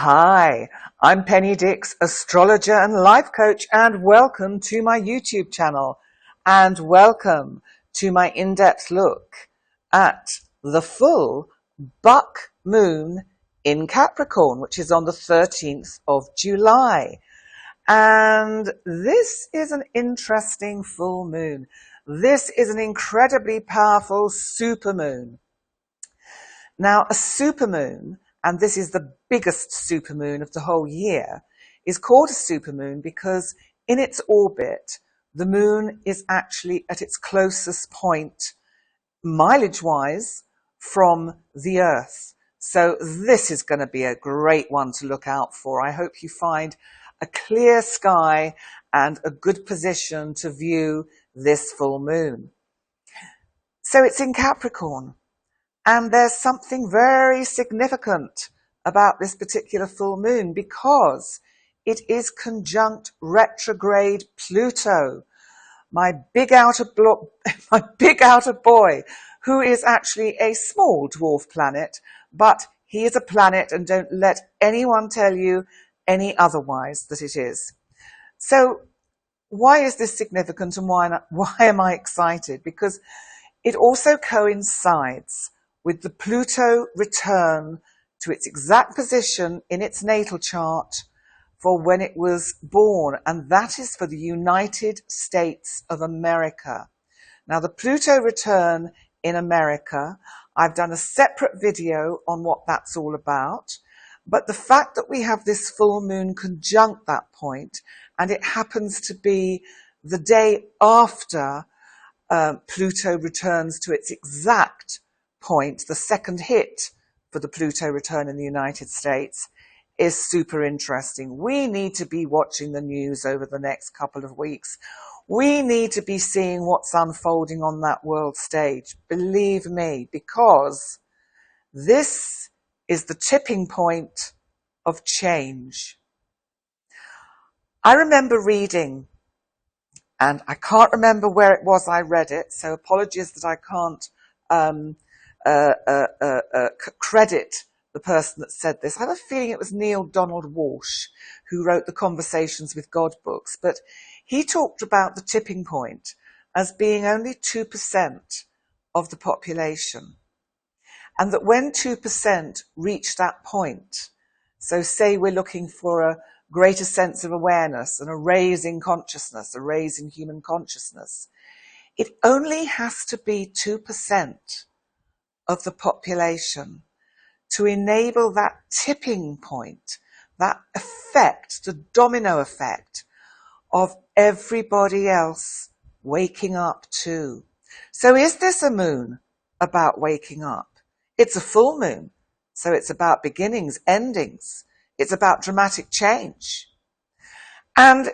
Hi, I'm Penny Dix, astrologer and life coach, and welcome to my YouTube channel, and welcome to my in-depth look at the full buck moon in Capricorn, which is on the 13th of July. And this is an interesting full moon. This is an incredibly powerful supermoon. Now, a supermoon, and this is the biggest supermoon of the whole year, is called a supermoon because in its orbit, the moon is actually at its closest point, mileage-wise, from the Earth. So this is going to be a great one to look out for. I hope you find a clear sky and a good position to view this full moon. So it's in Capricorn. And there's something very significant about this particular full moon because it is conjunct retrograde Pluto, my big outer boy, who is actually a small dwarf planet, but he is a planet, and don't let anyone tell you any otherwise that it is. So why is this significant, and why am I excited? Because it also coincides with the Pluto return to its exact position in its natal chart for when it was born, and that is for the United States of America. Now, the Pluto return in America, I've done a separate video on what that's all about, but the fact that we have this full moon conjunct that point, and it happens to be the day after Pluto returns to its exact point, the second hit for the Pluto return in the United States, is super interesting. We need to be watching the news over the next couple of weeks. We need to be seeing what's unfolding on that world stage, believe me, because this is the tipping point of change. I remember reading, and I can't remember where it was I read it, so apologies that I can't credit the person that said this. I have a feeling it was Neil Donald Walsh who wrote the Conversations with God books, but he talked about the tipping point as being only 2% of the population, and that when 2% reach that point, so say we're looking for a greater sense of awareness and a raise in consciousness, a raise in human consciousness, it only has to be 2% of the population to enable that tipping point, that effect, the domino effect of everybody else waking up too. So is this a moon about waking up? It's a full moon, so it's about beginnings, endings. It's about dramatic change. And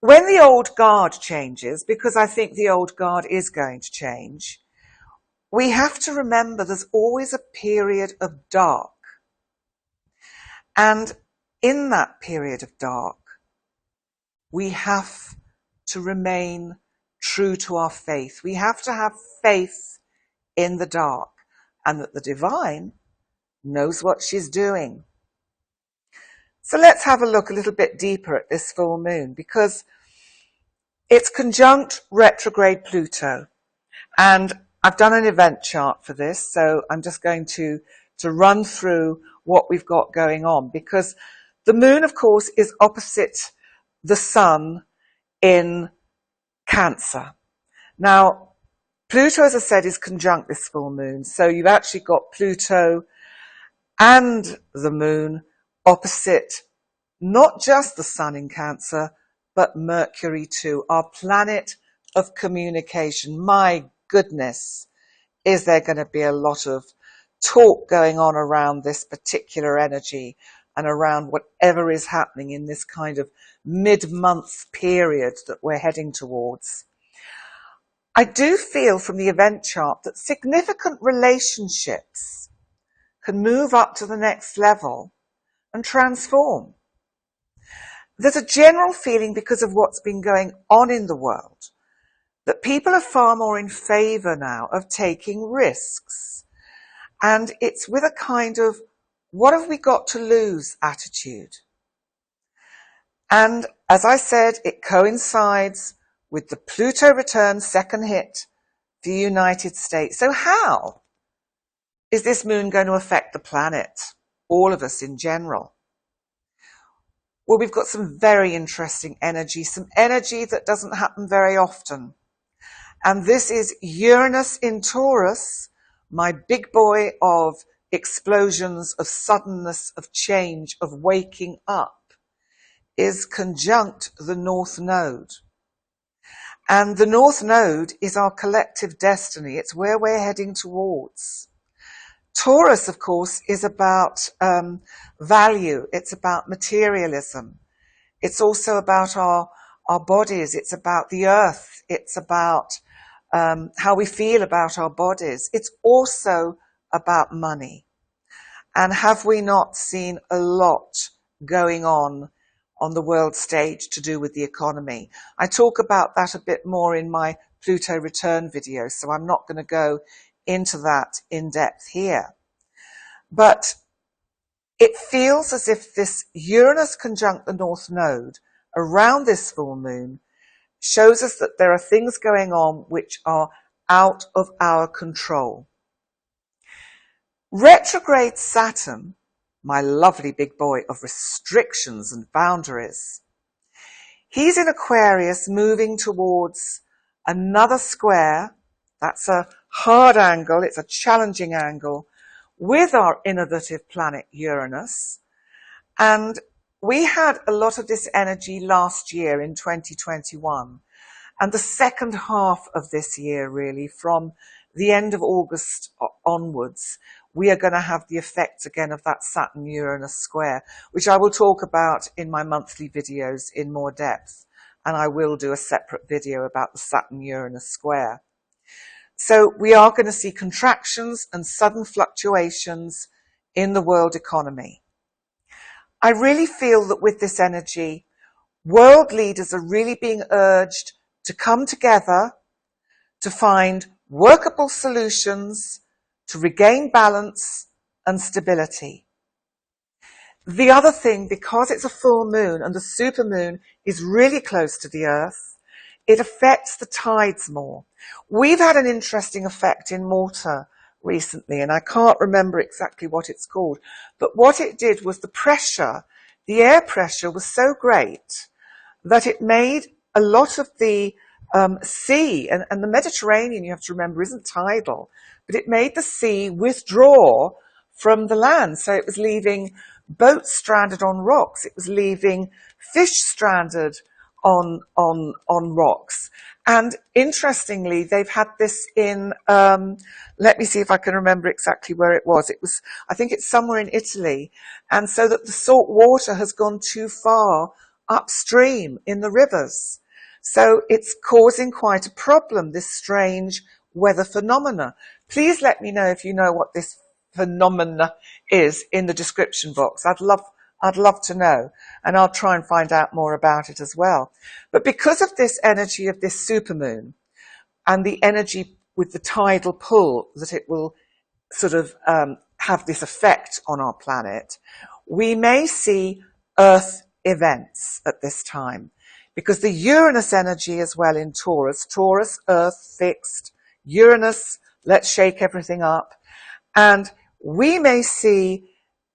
when the old guard changes, because I think the old guard is going to change, we have to remember there's always a period of dark. And in that period of dark, we have to remain true to our faith. We have to have faith in the dark, and that the divine knows what she's doing. So let's have a look a little bit deeper at this full moon, because it's conjunct retrograde Pluto. And I've done an event chart for this, so I'm just going to run through what we've got going on, because the moon, of course, is opposite the sun in Cancer. Now, Pluto, as I said, is conjunct this full moon, so you've actually got Pluto and the moon opposite not just the sun in Cancer, but Mercury too, our planet of communication. My goodness, is there going to be a lot of talk going on around this particular energy and around whatever is happening in this kind of mid-month period that we're heading towards. I do feel from the event chart that significant relationships can move up to the next level and transform. There's a general feeling, because of what's been going on in the world, that people are far more in favour now of taking risks. And it's with a kind of what have we got to lose attitude. And as I said, it coincides with the Pluto return second hit for the United States. So how is this moon going to affect the planet, all of us in general? Well, we've got some very interesting energy, some energy that doesn't happen very often. And this is Uranus in Taurus, my big boy of explosions, of suddenness, of change, of waking up, is conjunct the North Node. And the North Node is our collective destiny. It's where we're heading towards. Taurus, of course, is about value. It's about materialism. It's also about our bodies. It's about the earth. It's about how we feel about our bodies. It's also about money. And have we not seen a lot going on the world stage to do with the economy? I talk about that a bit more in my Pluto return video, so I'm not going to go into that in depth here. But it feels as if this Uranus conjunct the North Node around this full moon shows us that there are things going on which are out of our control. Retrograde Saturn, my lovely big boy of restrictions and boundaries, he's in Aquarius moving towards another square. That's a hard angle. It's a challenging angle with our innovative planet Uranus. And we had a lot of this energy last year in 2021. And the second half of this year, really, from the end of August onwards, we are going to have the effects again of that Saturn-Uranus square, which I will talk about in my monthly videos in more depth. And I will do a separate video about the Saturn-Uranus square. So we are going to see contractions and sudden fluctuations in the world economy. I really feel that with this energy, world leaders are really being urged to come together to find workable solutions to regain balance and stability. The other thing, because it's a full moon and the supermoon is really close to the Earth, it affects the tides more. We've had an interesting effect in Malta recently, and I can't remember exactly what it's called, but what it did was the air pressure was so great that it made a lot of the sea, and the Mediterranean, you have to remember, isn't tidal, but it made the sea withdraw from the land. So it was leaving boats stranded on rocks. It was leaving fish stranded on rocks. And interestingly, they've had this in, let me see if I can remember exactly where it was. I think it's somewhere in Italy. And so that the salt water has gone too far upstream in the rivers. So it's causing quite a problem, this strange weather phenomena. Please let me know if you know what this phenomena is in the description box. I'd love to know, and I'll try and find out more about it as well. But because of this energy of this supermoon and the energy with the tidal pull that it will sort of have this effect on our planet, we may see Earth events at this time. Because the Uranus energy as well in Taurus, Earth fixed, Uranus, let's shake everything up. And we may see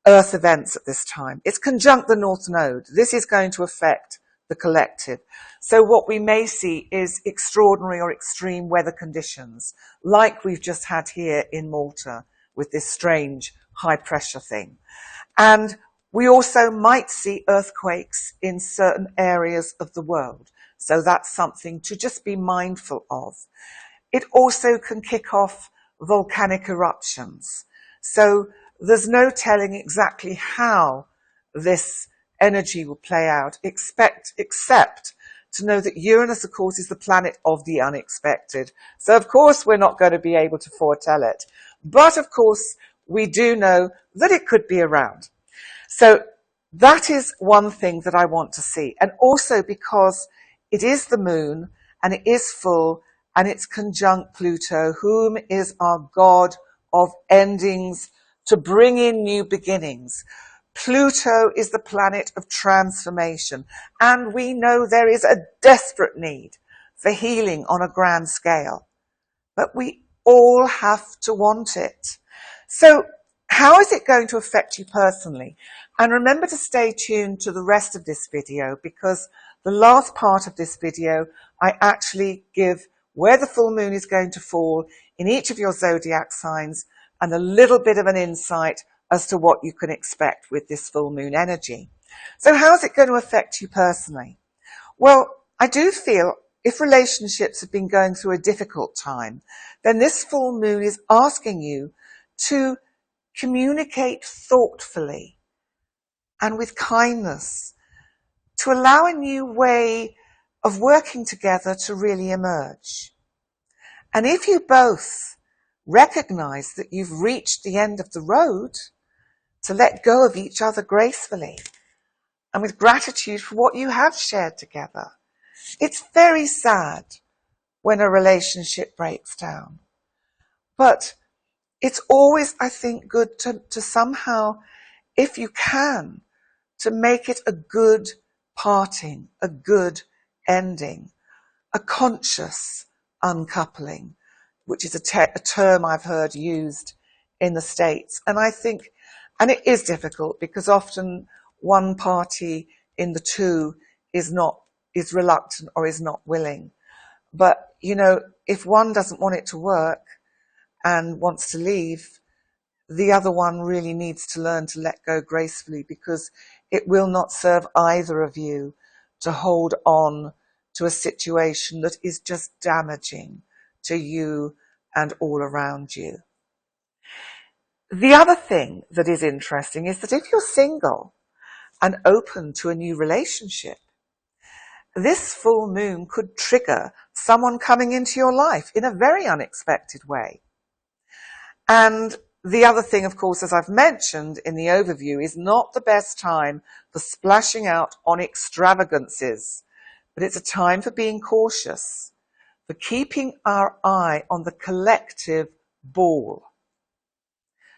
Earth events at this time. It's conjunct the North Node. This is going to affect the collective. So what we may see is extraordinary or extreme weather conditions, like we've just had here in Malta with this strange high pressure thing. And we also might see earthquakes in certain areas of the world. So that's something to just be mindful of. It also can kick off volcanic eruptions. So there's no telling exactly how this energy will play out, except to know that Uranus, of course, is the planet of the unexpected. So, of course, we're not going to be able to foretell it. But, of course, we do know that it could be around. So that is one thing that I want to see. And also because it is the moon and it is full and it's conjunct Pluto, whom is our god of endings, to bring in new beginnings. Pluto is the planet of transformation, and we know there is a desperate need for healing on a grand scale, but we all have to want it. So how is it going to affect you personally? And remember to stay tuned to the rest of this video, because the last part of this video, I actually give where the full moon is going to fall in each of your zodiac signs and a little bit of an insight as to what you can expect with this full moon energy. So how is it going to affect you personally? Well, I do feel if relationships have been going through a difficult time, then this full moon is asking you to communicate thoughtfully and with kindness, to allow a new way of working together to really emerge. And if you both recognize that you've reached the end of the road, to let go of each other gracefully and with gratitude for what you have shared together. It's very sad when a relationship breaks down, but it's always, I think, good to somehow, if you can, to make it a good parting, a good ending, a conscious uncoupling, which is a term I've heard used in the States. And I think, and it is difficult because often one party in the two is reluctant or is not willing. But, you know, if one doesn't want it to work and wants to leave, the other one really needs to learn to let go gracefully, because it will not serve either of you to hold on to a situation that is just damaging to you and all around you. The other thing that is interesting is that if you're single and open to a new relationship, this full moon could trigger someone coming into your life in a very unexpected way. And the other thing, of course, as I've mentioned in the overview, is not the best time for splashing out on extravagances, but it's a time for being cautious, for keeping our eye on the collective ball.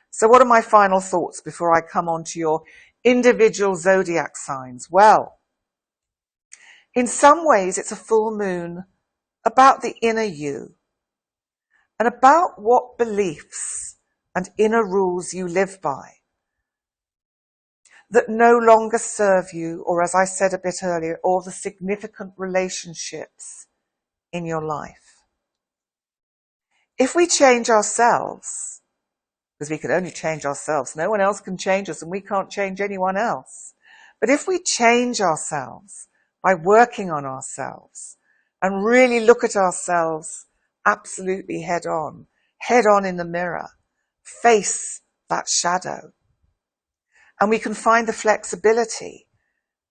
So what are my final thoughts before I come on to your individual zodiac signs? Well, in some ways, it's a full moon about the inner you and about what beliefs and inner rules you live by that no longer serve you, or as I said a bit earlier, or the significant relationships in your life. If we change ourselves, because we can only change ourselves, no one else can change us and we can't change anyone else. But if we change ourselves by working on ourselves and really look at ourselves absolutely head on in the mirror, face that shadow, and we can find the flexibility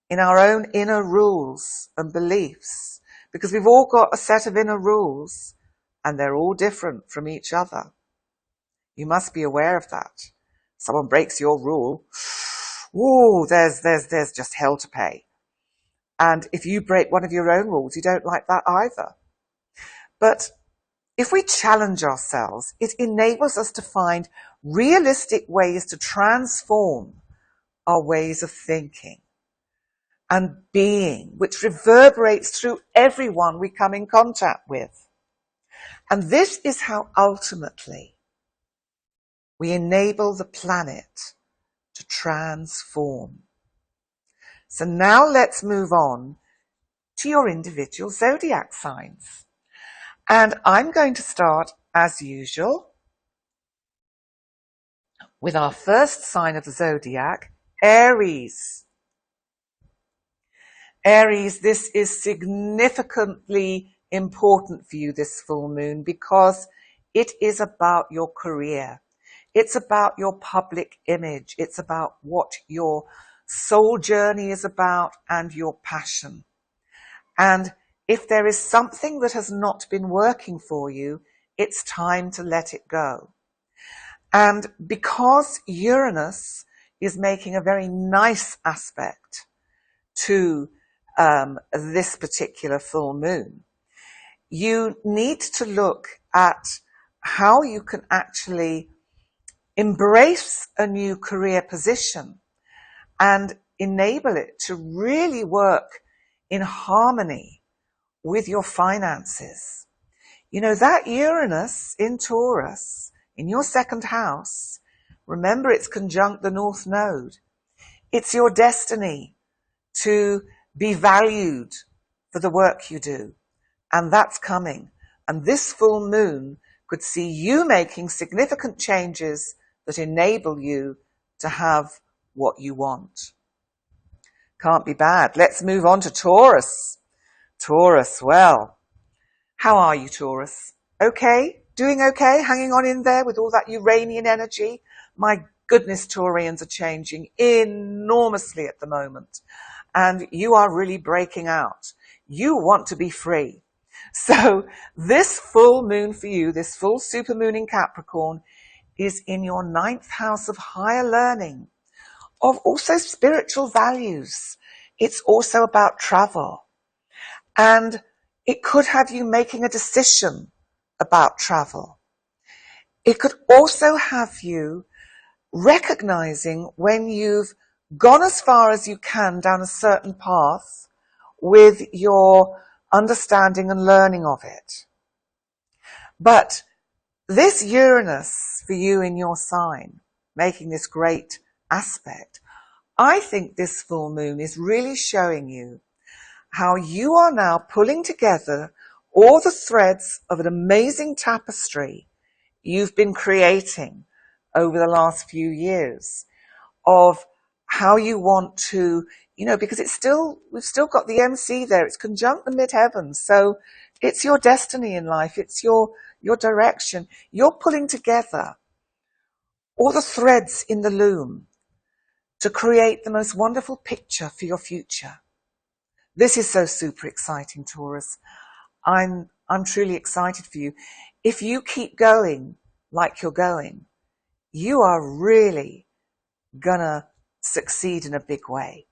in our own inner rules and beliefs, because we've all got a set of inner rules and they're all different from each other. You must be aware of that. Someone breaks your rule, whoa, there's just hell to pay. And if you break one of your own rules, you don't like that either. But if we challenge ourselves, it enables us to find realistic ways to transform our ways of thinking and being, which reverberates through everyone we come in contact with. And this is how ultimately we enable the planet to transform. So now let's move on to your individual zodiac signs. And I'm going to start, as usual, with our first sign of the zodiac, Aries. Aries, this is significantly important for you, this full moon, because it is about your career. It's about your public image. It's about what your soul journey is about and your passion. And if there is something that has not been working for you, it's time to let it go. And because Uranus is making a very nice aspect to this particular full moon, you need to look at how you can actually embrace a new career position and enable it to really work in harmony with your finances. You know, that Uranus in Taurus, in your second house, remember it's conjunct the North Node. It's your destiny to be valued for the work you do. And that's coming. And this full moon could see you making significant changes that enable you to have what you want. Can't be bad. Let's move on to Taurus. Taurus, well, how are you, Taurus? Okay? Doing okay? Hanging on in there with all that Uranian energy? My goodness, Taurians are changing enormously at the moment. And you are really breaking out. You want to be free. So this full moon for you, this full supermoon in Capricorn, is in your 9th house of higher learning, of also spiritual values. It's also about travel. And it could have you making a decision about travel. It could also have you recognizing when you've gone as far as you can down a certain path with your understanding and learning of it. But this Uranus for you in your sign, making this great aspect, I think this full moon is really showing you how you are now pulling together all the threads of an amazing tapestry you've been creating over the last few years of how you want to, you know, because we've still got the MC there. It's conjunct the midheavens. So it's your destiny in life. It's your direction. You're pulling together all the threads in the loom to create the most wonderful picture for your future. This is so super exciting, Taurus. I'm truly excited for you. If you keep going like you're going, you are really gonna succeed in a big way.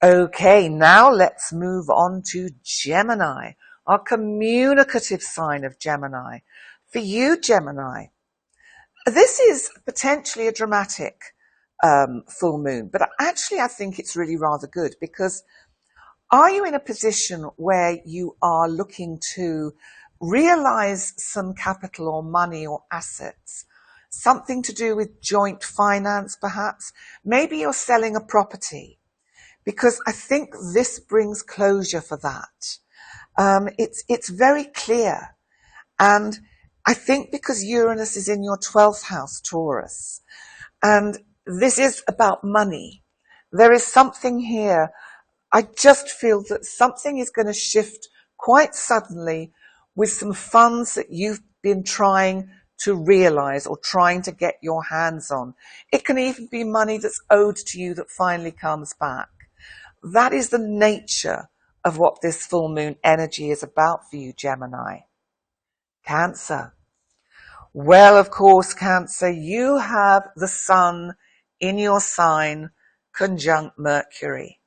Okay, now let's move on to Gemini, our communicative sign of Gemini. For you, Gemini, this is potentially a dramatic full moon, but actually I think it's really rather good, because are you in a position where you are looking to realize some capital or money or assets? Something to do with joint finance, perhaps? Maybe you're selling a property, because I think this brings closure for that. It's very clear. And I think because Uranus is in your 12th house, Taurus, and this is about money, there is something here. I just feel that something is going to shift quite suddenly with some funds that you've been trying to realize or trying to get your hands on. It can even be money that's owed to you that finally comes back. That is the nature of what this full moon energy is about for you, Gemini. Cancer. Well, of course, Cancer, you have the sun in your sign conjunct Mercury.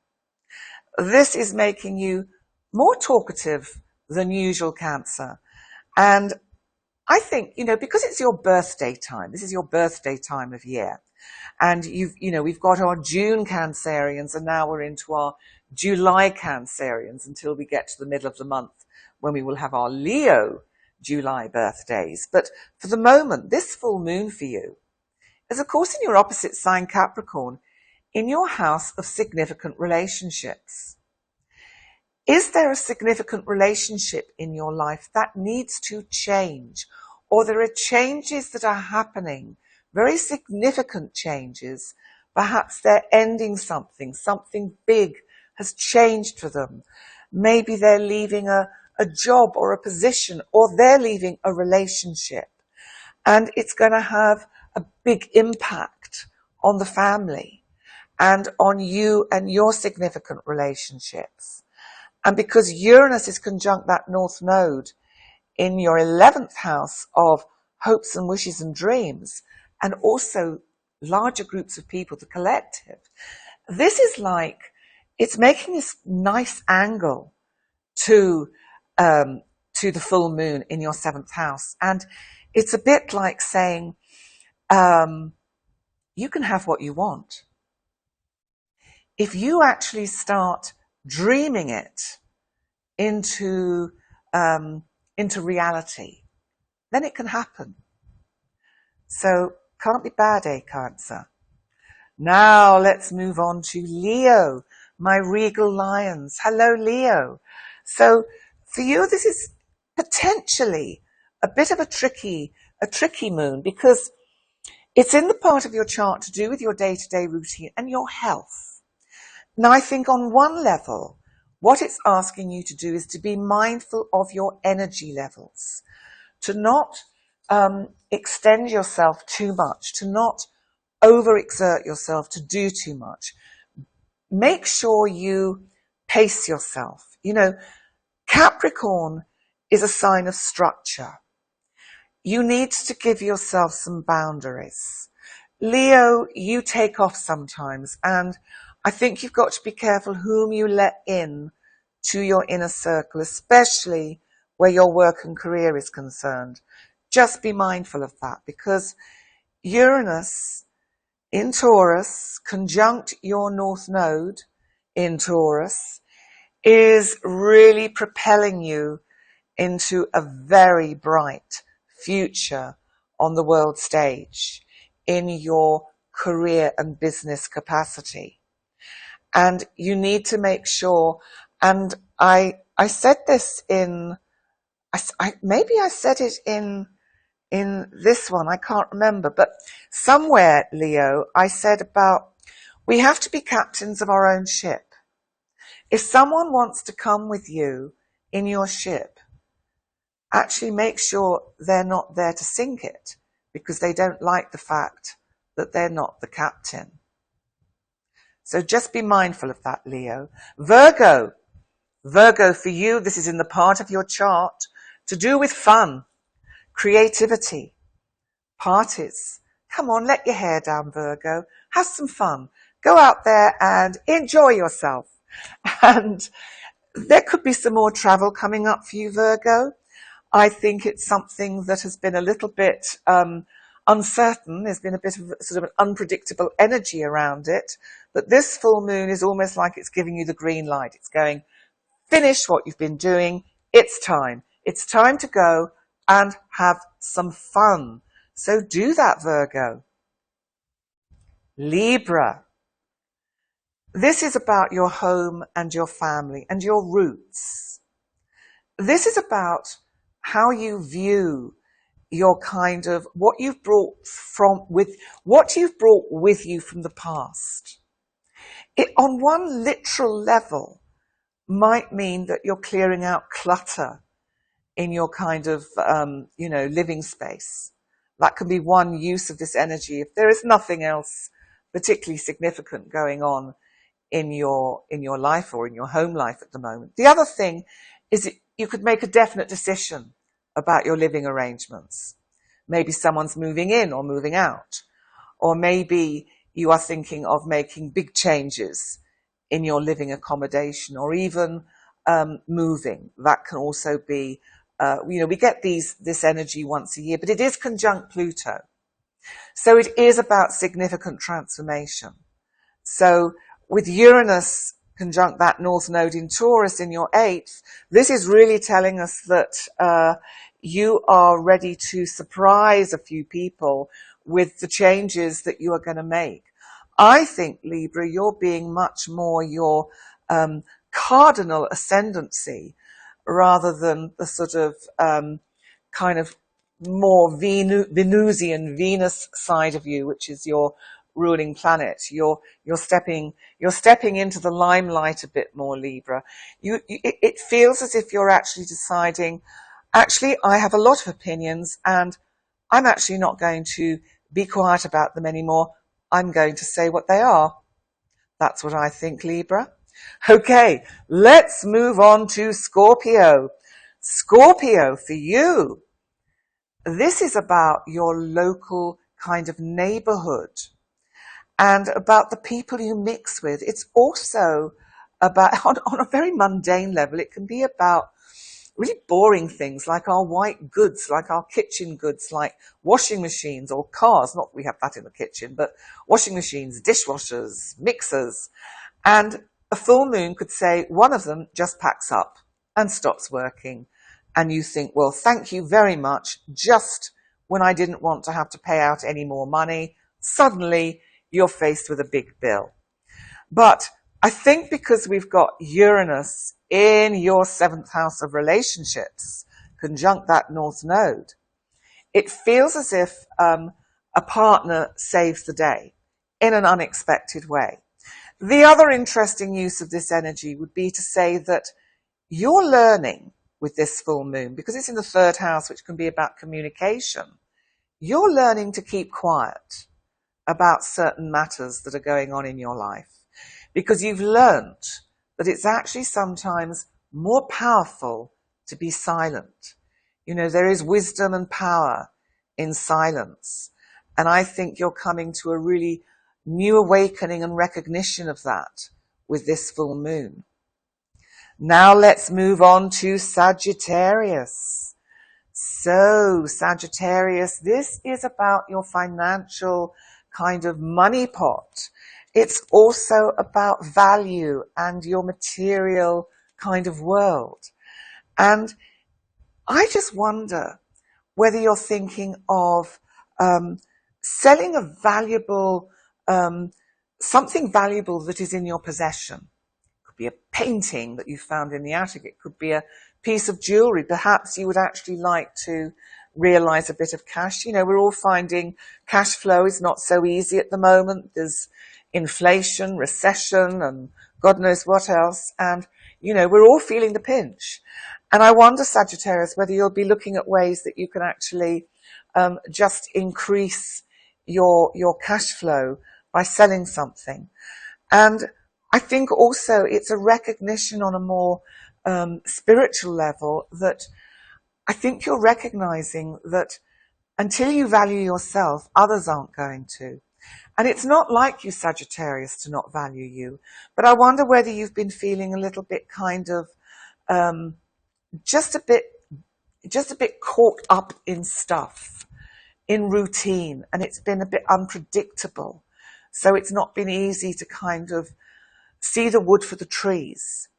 This is making you more talkative than usual, Cancer. And I think, because it's your birthday time, this is your birthday time of year. And we've got our June Cancerians, and now we're into our July Cancerians until we get to the middle of the month when we will have our Leo July birthdays. But for the moment, this full moon for you is, of course, in your opposite sign, Capricorn, in your house of significant relationships. Is there a significant relationship in your life that needs to change? Or there are changes that are happening, very significant changes. Perhaps they're ending something big has changed for them. Maybe they're leaving a job or a position, or they're leaving a relationship. And it's going to have a big impact on the family and on you and your significant relationships. And because Uranus is conjunct that North Node in your 11th house of hopes and wishes and dreams, and also larger groups of people, the collective, this is like, it's making this nice angle to the full moon in your 7th house. And It's a bit like saying, you can have what you want. If you actually start dreaming it into reality, then it can happen. So can't be bad, Cancer? Now let's move on to Leo, my regal lions. Hello, Leo. So for you, this is potentially a bit of a tricky moon, because it's in the part of your chart to do with your day-to-day routine and your health. Now, I think on one level, what it's asking you to do is to be mindful of your energy levels, to not extend yourself too much, to not overexert yourself, to do too much. Make sure you pace yourself. You know, Capricorn is a sign of structure. You need to give yourself some boundaries. Leo, you take off sometimes, and I think you've got to be careful whom you let in to your inner circle, especially where your work and career is concerned. Just be mindful of that, because Uranus in Taurus, conjunct your North Node in Taurus, is really propelling you into a very bright future on the world stage in your career and business capacity. And you need to make sure, and I said this maybe I said it in this one, I can't remember, but somewhere, Leo, I said about we have to be captains of our own ship. If someone wants to come with you in your ship, actually make sure they're not there to sink it, because they don't like the fact that they're not the captain. So just be mindful of that, Leo. Virgo, for you, this is in the part of your chart to do with fun, creativity, parties. Come on, let your hair down, Virgo. Have some fun. Go out there and enjoy yourself. And there could be some more travel coming up for you, Virgo. I think it's something that has been a little bit uncertain. There's been a bit of sort of an unpredictable energy around it. But this full moon is almost like it's giving you the green light. It's going, finish what you've been doing. It's time. It's time to go and have some fun. So do that, Virgo. Libra. This is about your home and your family and your roots. This is about how you view your kind of what you've brought with you from the past. It, on one literal level, might mean that you're clearing out clutter in your kind of, living space. That can be one use of this energy if there is nothing else particularly significant going on in your life or in your home life at the moment. The other thing is that you could make a definite decision about your living arrangements. Maybe someone's moving in or moving out, or maybe you are thinking of making big changes in your living accommodation, or even moving. That can also be, we get this energy once a year, but it is conjunct Pluto. So it is about significant transformation. So with Uranus conjunct that North Node in Taurus in your 8th, this is really telling us that you are ready to surprise a few people with the changes that you are going to make. I think, Libra, you're being much more your cardinal ascendancy rather than the sort of kind of more Venusian Venus side of you, which is your ruling planet. You're stepping into the limelight a bit more, Libra. It feels as if you're actually deciding, actually, I have a lot of opinions and I'm actually not going to be quiet about them anymore. I'm going to say what they are. That's what I think, Libra. Okay, let's move on to Scorpio. Scorpio, for you, this is about your local kind of neighborhood and about the people you mix with. It's also about, on a very mundane level, it can be about really boring things like our white goods, like our kitchen goods, like washing machines or cars. Not that we have that in the kitchen, but washing machines, dishwashers, mixers. And a full moon could say one of them just packs up and stops working. And you think, well, thank you very much. Just when I didn't want to have to pay out any more money, suddenly you're faced with a big bill. But I think because we've got Uranus in your 7th house of relationships, conjunct that North Node, it feels as if a partner saves the day in an unexpected way. The other interesting use of this energy would be to say that you're learning with this full moon, because it's in the 3rd house, which can be about communication, you're learning to keep quiet about certain matters that are going on in your life, because you've learnt that it's actually sometimes more powerful to be silent. You know, there is wisdom and power in silence. And I think you're coming to a really new awakening and recognition of that with this full moon. Now let's move on to Sagittarius. So Sagittarius, this is about your financial kind of money pot. It's also about value and your material kind of world. And I just wonder whether you're thinking of selling a valuable, something valuable that is in your possession. It could be a painting that you found in the attic. It could be a piece of jewelry. Perhaps you would actually like to realize a bit of cash. You know, we're all finding cash flow is not so easy at the moment. There's inflation, recession, and God knows what else. And, you know, we're all feeling the pinch. And I wonder, Sagittarius, whether you'll be looking at ways that you can actually just increase your cash flow by selling something. And I think also it's a recognition on a more spiritual level that I think you're recognizing that until you value yourself, others aren't going to. And it's not like you, Sagittarius, to not value you. But I wonder whether you've been feeling a little bit kind of just a bit caught up in stuff, in routine, and it's been a bit unpredictable. So it's not been easy to kind of see the wood for the trees.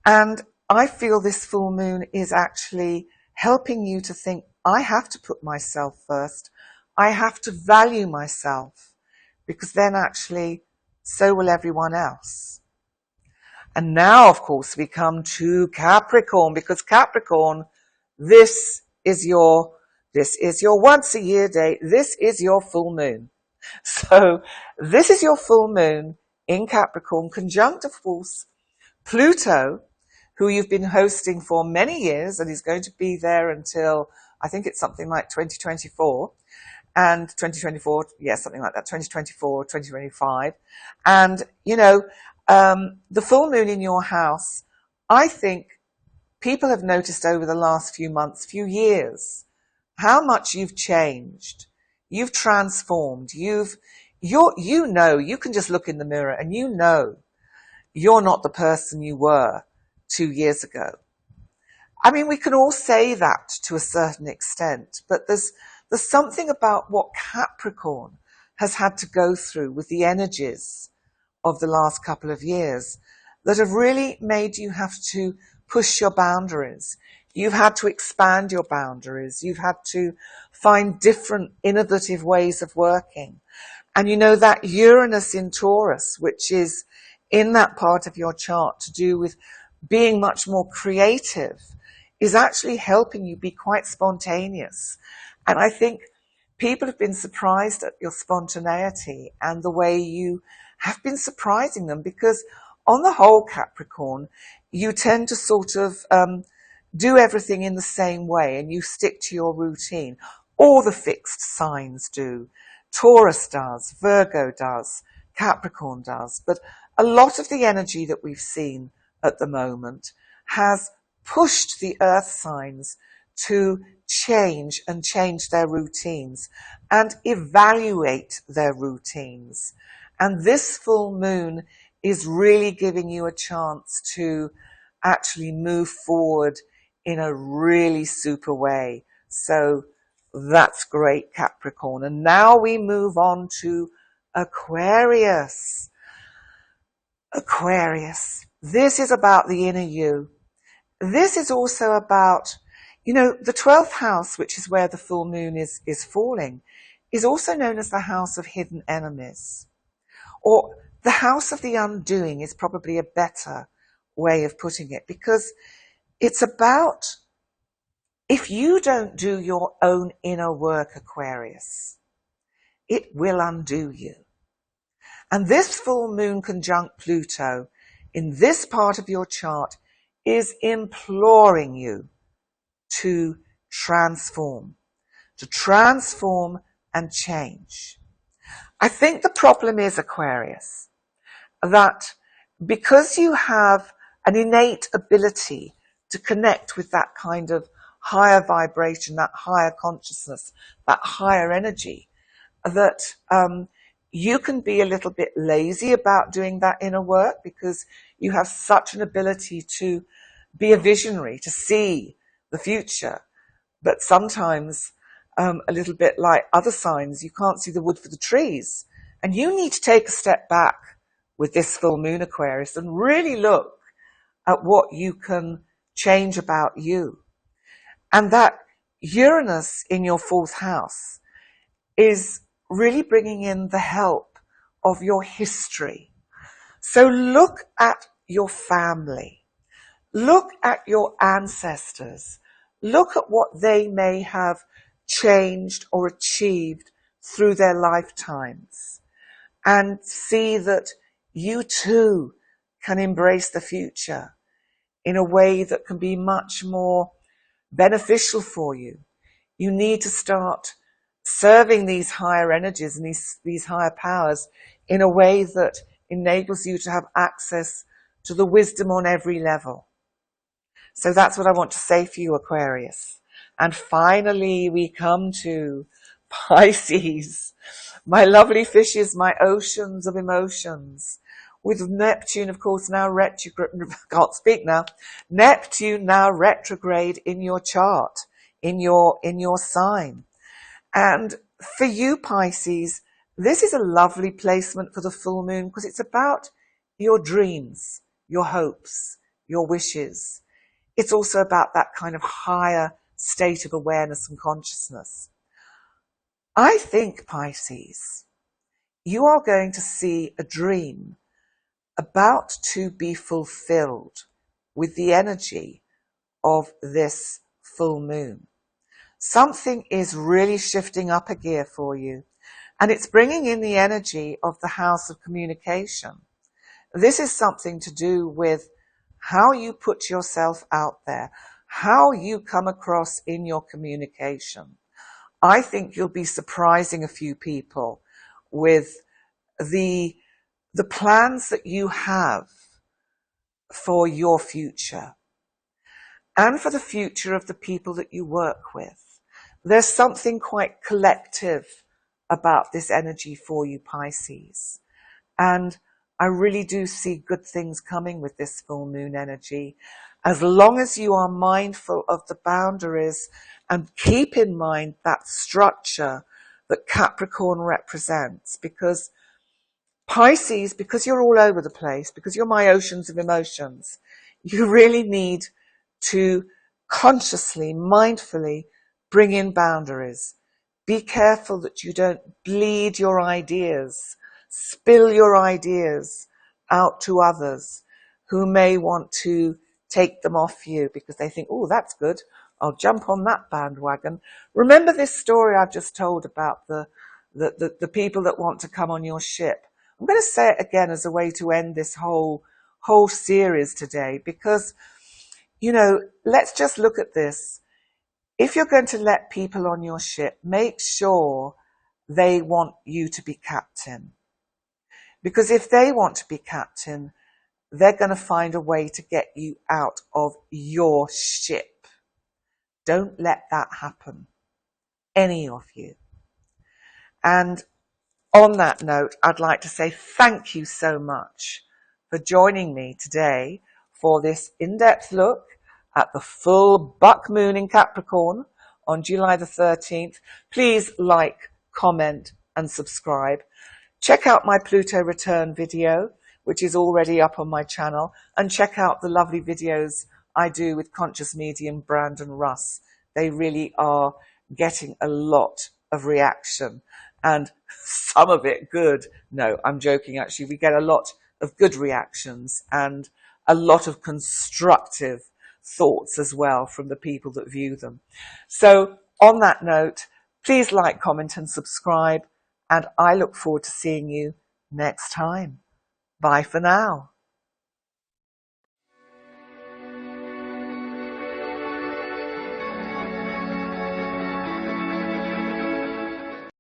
And I feel this full moon is actually helping you to think, I have to put myself first. I have to value myself, because then actually so will everyone else. And now, of course, we come to Capricorn, because Capricorn, this is your once a year day. This is your full moon. So this is your full moon in Capricorn, conjunct, of course, Pluto, who you've been hosting for many years and is going to be there until, I think it's something like 2024. And 2024, yes, something like that, 2024, 2025. And, you know, the full moon in your house, I think people have noticed over the last few months, few years, how much you've changed. You've transformed. You can just look in the mirror and you know you're not the person you were 2 years ago. I mean, we can all say that to a certain extent, but there's something about what Capricorn has had to go through with the energies of the last couple of years that have really made you have to push your boundaries. You've had to expand your boundaries. You've had to find different innovative ways of working. And you know that Uranus in Taurus, which is in that part of your chart to do with being much more creative, is actually helping you be quite spontaneous. And I think people have been surprised at your spontaneity and the way you have been surprising them, because on the whole, Capricorn, you tend to sort of do everything in the same way and you stick to your routine. All the fixed signs do. Taurus does, Virgo does, Capricorn does. But a lot of the energy that we've seen at the moment has pushed the earth signs to change their routines and evaluate their routines. And this full moon is really giving you a chance to actually move forward in a really super way. So that's great, Capricorn. And now we move on to Aquarius. Aquarius. This is about the inner you. This is also about, the 12th house, which is where the full moon is falling, is also known as the house of hidden enemies. Or the house of the undoing is probably a better way of putting it, because it's about, if you don't do your own inner work, Aquarius, it will undo you. And this full moon conjunct Pluto in this part of your chart is imploring you to transform and change. I think the problem is, Aquarius, that because you have an innate ability to connect with that kind of higher vibration, that higher consciousness, that higher energy, that you can be a little bit lazy about doing that inner work, because you have such an ability to be a visionary, to see the future. But sometimes, a little bit like other signs, you can't see the wood for the trees. And you need to take a step back with this full moon, Aquarius, and really look at what you can change about you. And that Uranus in your 4th house is really bringing in the help of your history. So look at your family. Look at your ancestors. Look at what they may have changed or achieved through their lifetimes, and see that you too can embrace the future in a way that can be much more beneficial for you. You need to start serving these higher energies and these higher powers in a way that enables you to have access to the wisdom on every level. So that's what I want to say for you, Aquarius. And finally, we come to Pisces. My lovely fishes, my oceans of emotions. With Neptune, of course, now retrograde, can't speak now. Neptune now retrograde in your chart, in your sign. And for you, Pisces, this is a lovely placement for the full moon, because it's about your dreams, your hopes, your wishes. It's also about that kind of higher state of awareness and consciousness. I think, Pisces, you are going to see a dream about to be fulfilled with the energy of this full moon. Something is really shifting up a gear for you, and it's bringing in the energy of the house of communication. This is something to do with how you put yourself out there, how you come across in your communication. I think you'll be surprising a few people with the plans that you have for your future and for the future of the people that you work with. There's something quite collective about this energy for you, Pisces. And I really do see good things coming with this full moon energy, as long as you are mindful of the boundaries and keep in mind that structure that Capricorn represents. Because Pisces, because you're all over the place, because you're my oceans of emotions, you really need to consciously, mindfully bring in boundaries. Be careful that you don't bleed your ideas, spill your ideas out to others who may want to take them off you because they think, oh, that's good, I'll jump on that bandwagon. Remember this story I've just told about the people that want to come on your ship? I'm going to say it again as a way to end this whole series today, because, let's just look at this. If you're going to let people on your ship, make sure they want you to be captain. Because if they want to be captain, they're going to find a way to get you out of your ship. Don't let that happen. Any of you. And on that note, I'd like to say thank you so much for joining me today for this in-depth look at the full buck moon in Capricorn on July the 13th. Please like, comment and subscribe. Check out my Pluto return video, which is already up on my channel, and check out the lovely videos I do with conscious medium Brandon Russ. They really are getting a lot of reaction, and some of it good. No, I'm joking actually. We get a lot of good reactions and a lot of constructive thoughts as well from the people that view them. So on that note, please like, comment and subscribe, and I look forward to seeing you next time. Bye for now.